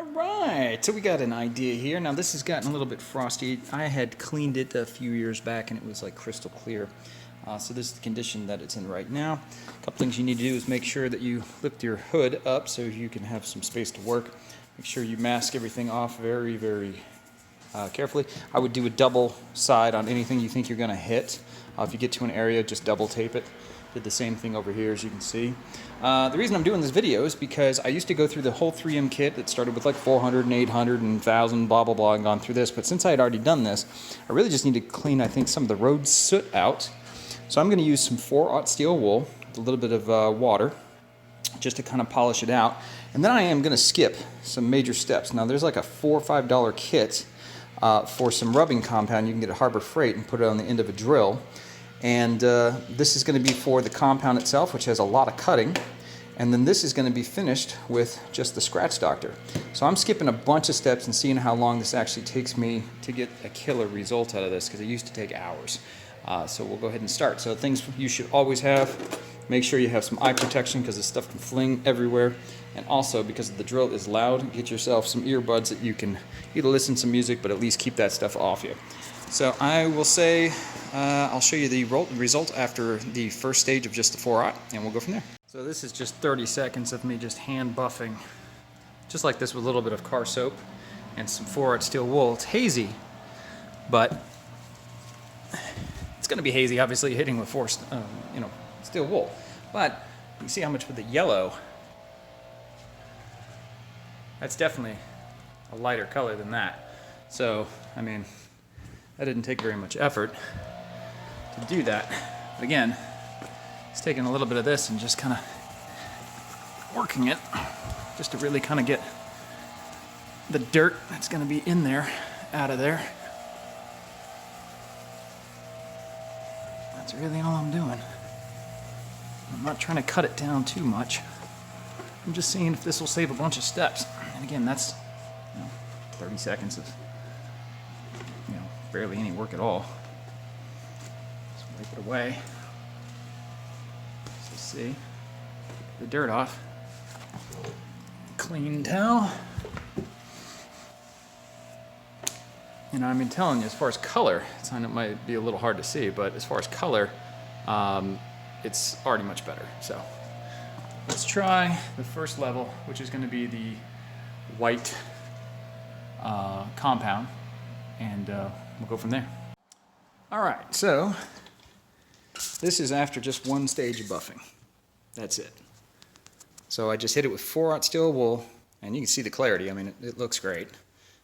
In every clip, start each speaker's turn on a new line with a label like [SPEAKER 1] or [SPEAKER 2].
[SPEAKER 1] Alright, so we got an idea here. Now this has gotten a little bit frosty. I had cleaned it a few years back and it was like crystal clear. So this is the condition that it's in right now. A couple things you need to do is make sure that you lift your hood up so you can have some space to work. Make sure you mask everything off very, very carefully. I would do a double side on anything you think you're going to hit. If you get to an area, just double tape it. Did the same thing over here, as you can see. The reason I'm doing this video is because I used to go through the whole 3M kit that started with like 400 and 800 and 1000, blah, blah, blah, and gone through this. But since I had already done this, I really just need to clean, I think, some of the road soot out. So I'm going to use some 4/0 steel wool, with a little bit of water, just to kind of polish it out. And then I am going to skip some major steps. Now, there's like a $4 or $5 kit for some rubbing compound. You can get at Harbor Freight and put it on the end of a drill. And this is going to be for the compound itself, which has a lot of cutting. And then this is going to be finished with just the scratch doctor. So I'm skipping a bunch of steps and seeing how long this actually takes me to get a killer result out of this, because it used to take hours. So we'll go ahead and start. So things you should always have: make sure you have some eye protection because this stuff can fling everywhere. And also, because the drill is loud, get yourself some earbuds that you can either listen to some music, but at least keep that stuff off you. So I will say, I'll show you the result after the first stage of just the 4/0, and we'll go from there. So this is just 30 seconds of me just hand buffing, just like this, with a little bit of car soap and some 4/0 steel wool. It's hazy, but it's going to be hazy, obviously, hitting with steel wool. But you can see how much with the yellow. That's definitely a lighter color than that. So, I mean, that didn't take very much effort to do that. But again, it's taking a little bit of this and just kind of working it, just to really kind of get the dirt that's going to be in there out of there. That's really all I'm doing. I'm not trying to cut it down too much. I'm just seeing if this will save a bunch of steps. And again, that's 30 seconds of barely any work at all. Just wipe it away. So see the dirt off. Clean towel. I've been telling you, as far as color, it might be a little hard to see, but as far as color, it's already much better. So let's try the first level, which is going to be the white compound, and we'll go from there. All right, so this is after just one stage of buffing. That's it. So I just hit it with 4/0 steel wool, and you can see the clarity. I mean, it looks great.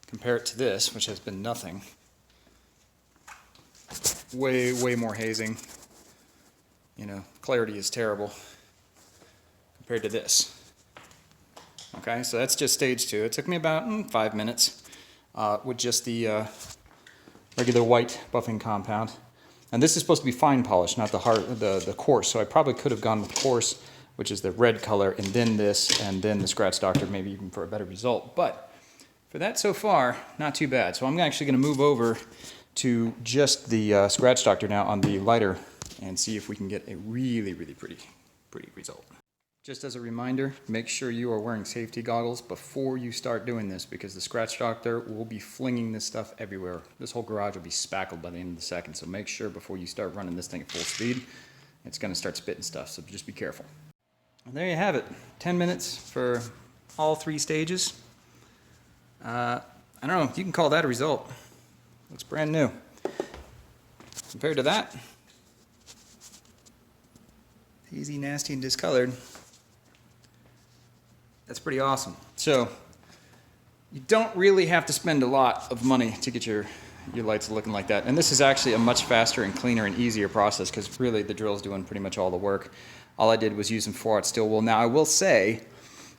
[SPEAKER 1] Compare it to this, which has been nothing. Way, way more hazing. Clarity is terrible compared to this. Okay, so that's just stage 2. It took me about 5 minutes with just the regular white buffing compound. And this is supposed to be fine polish, not the coarse. So I probably could have gone with coarse, which is the red color, and then this, and then the scratch doctor, maybe even for a better result. But for that so far, not too bad. So I'm actually going to move over to just the scratch doctor now on the lighter and see if we can get a really, really pretty result. Just as a reminder, make sure you are wearing safety goggles before you start doing this, because the scratch doctor will be flinging this stuff everywhere. This whole garage will be spackled by the end of the second, so make sure before you start running this thing at full speed, it's going to start spitting stuff, so just be careful. And there you have it, 10 minutes for all 3 stages. I don't know if you can call that a result. Looks brand new. Compared to that, hazy, nasty, and discolored. That's pretty awesome. So you don't really have to spend a lot of money to get your lights looking like that. And this is actually a much faster and cleaner and easier process, because really the drill's doing pretty much all the work. All I did was use some 4/0 steel wool. Now I will say,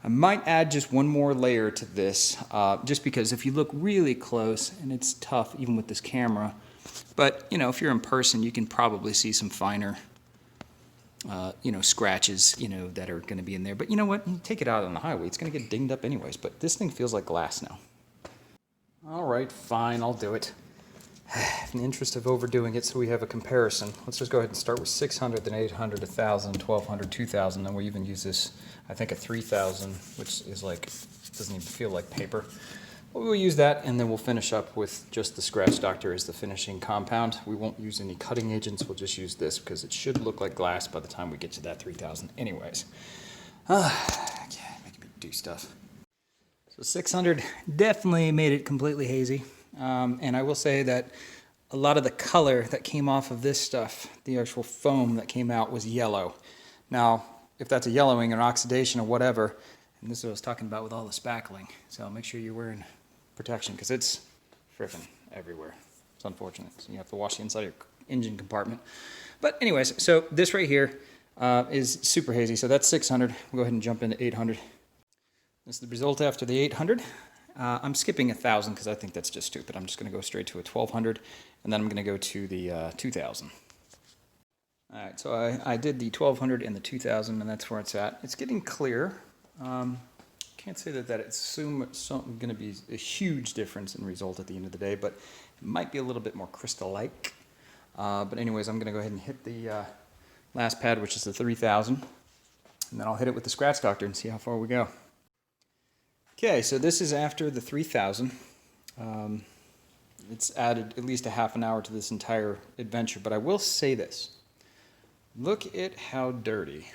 [SPEAKER 1] I might add just one more layer to this, just because if you look really close, and it's tough even with this camera, but if you're in person, you can probably see some finer scratches, that are going to be in there. But you know what? You take it out on the highway, it's going to get dinged up anyways. But this thing feels like glass now. All right, fine, I'll do it. In the interest of overdoing it, so we have a comparison, let's just go ahead and start with 600, then 800, 1,000, 1,200, 2,000, and we even use this, I think, a 3,000, which is like It doesn't even feel like paper. But we'll use that, and then we'll finish up with just the Scratch Doctor as the finishing compound. We won't use any cutting agents. We'll just use this because it should look like glass by the time we get to that 3000 anyways. Making me do stuff. So 600 definitely made it completely hazy. And I will say that a lot of the color that came off of this stuff, the actual foam that came out, was yellow. Now, if that's a yellowing or oxidation or whatever, and this is what I was talking about with all the spackling, so make sure you're wearing protection because it's friggin' everywhere. It's unfortunate. So you have to wash the inside of your engine compartment. But anyways, so this right here is super hazy. So that's 600. We'll go ahead and jump into 800. This is the result after the 800. I'm skipping 1000 because I think that's just stupid. I'm just going to go straight to a 1200, and then I'm going to go to the 2000. All right, so I did the 1200 and the 2000, and that's where it's at. It's getting clear. Can't say that it's going to be a huge difference in result at the end of the day, but it might be a little bit more crystal-like. But anyways, I'm going to go ahead and hit the last pad, which is the 3000, and then I'll hit it with the Scratch Doctor and see how far we go. Okay, so this is after the 3000. It's added at least a half an hour to this entire adventure, but I will say this. Look at how dirty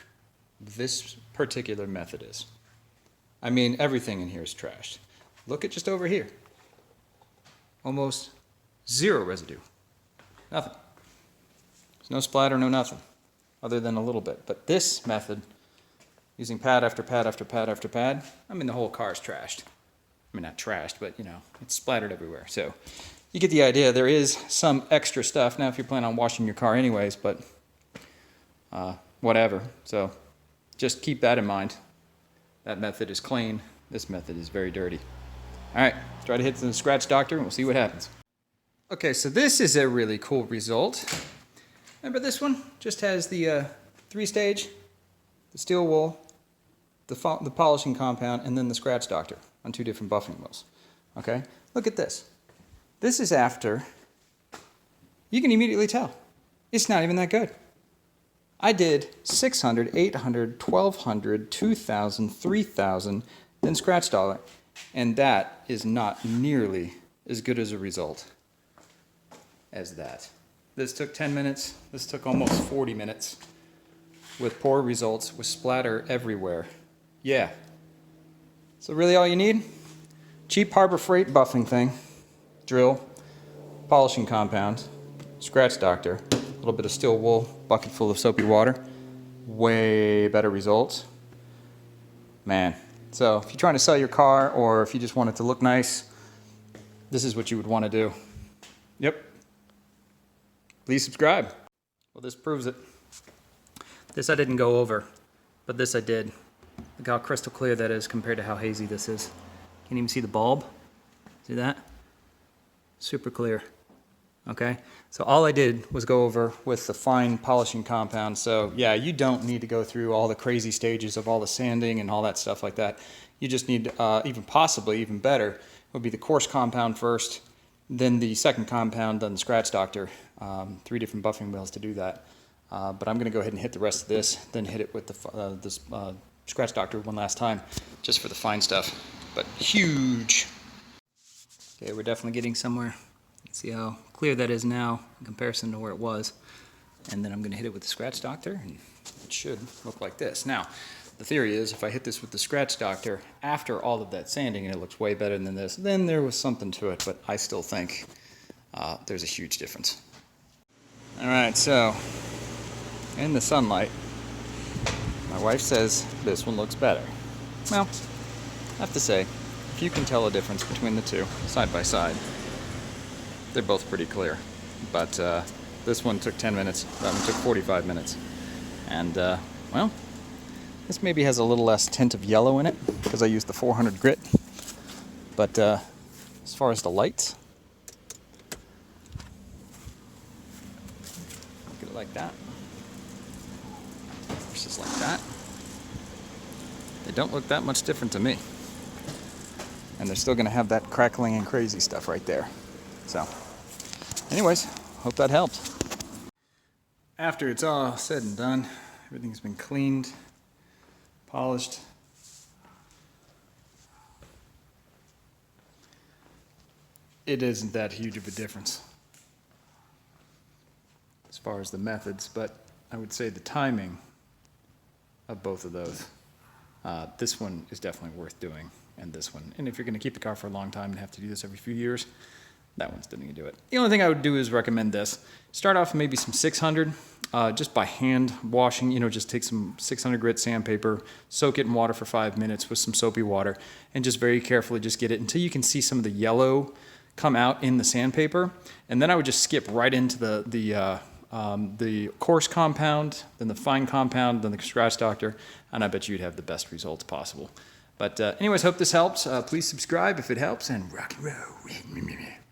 [SPEAKER 1] this particular method is. I mean, everything in here is trashed. Look at just over here. Almost zero residue. Nothing. There's no splatter, no nothing, other than a little bit. But this method, using pad after pad after pad after pad, I mean, the whole car is trashed. I mean, not trashed, but, you know, it's splattered everywhere. So you get the idea. There is some extra stuff. Now, if you're planning on washing your car anyways, but whatever. So just keep that in mind. That method is clean. This method is very dirty. All right, try to hit the Scratch Doctor and we'll see what happens. Okay, so this is a really cool result. Remember this one? Just has the 3-stage, the steel wool, the polishing compound, and then the Scratch Doctor on 2 different buffing wheels. Okay, look at this. This is after, you can immediately tell, it's not even that good. I did 600, 800, 1200, 2000, 3000, then Scratch Dollar, and that is not nearly as good as a result as that. This took 10 minutes, this took almost 40 minutes, with poor results, with splatter everywhere. Yeah. So really all you need? Cheap Harbor Freight buffing thing, drill, polishing compound, Scratch Doctor, a little bit of steel wool, bucket full of soapy water. Way better results. Man. So if you're trying to sell your car or if you just want it to look nice, this is what you would want to do. Yep. Please subscribe. Well, this proves it. This I didn't go over, but this I did. Look how crystal clear that is compared to how hazy this is. Can't even see the bulb. See that? Super clear. Okay, so all I did was go over with the fine polishing compound. So yeah, you don't need to go through all the crazy stages of all the sanding and all that stuff like that. You just need, even better, would be the coarse compound first, then the second compound, then the Scratch Doctor. 3 different buffing wheels to do that. But I'm going to go ahead and hit the rest of this, then hit it with the Scratch Doctor one last time, just for the fine stuff. But huge. Okay, we're definitely getting somewhere. See how clear that is now in comparison to where it was. And then I'm going to hit it with the Scratch Doctor, and it should look like this. Now, the theory is if I hit this with the Scratch Doctor after all of that sanding and it looks way better than this, then there was something to it, but I still think there's a huge difference. All right, so in the sunlight, my wife says this one looks better. Well, I have to say, if you can tell a difference between the two side by side, they're both pretty clear, but this one took 10 minutes, that one took 45 minutes. And, well, this maybe has a little less tint of yellow in it because I used the 400 grit. But as far as the lights, look at it like that versus like that. They don't look that much different to me. And they're still going to have that crackling and crazy stuff right there. So, anyways, hope that helped. After it's all said and done, everything's been cleaned, polished. it isn't that huge of a difference as far as the methods, but I would say the timing of both of those. This one is definitely worth doing, and this one. And if you're going to keep the car for a long time and have to do this every few years, that one's didn't do it. The only thing I would do is recommend this. Start off maybe some 600, just by hand washing. Just take some 600 grit sandpaper, soak it in water for 5 minutes with some soapy water, and just very carefully just get it until you can see some of the yellow come out in the sandpaper. And then I would just skip right into the coarse compound, then the fine compound, then the scratch doctor, and I bet you'd have the best results possible. But anyways, hope this helps. Please subscribe if it helps, and rock and roll.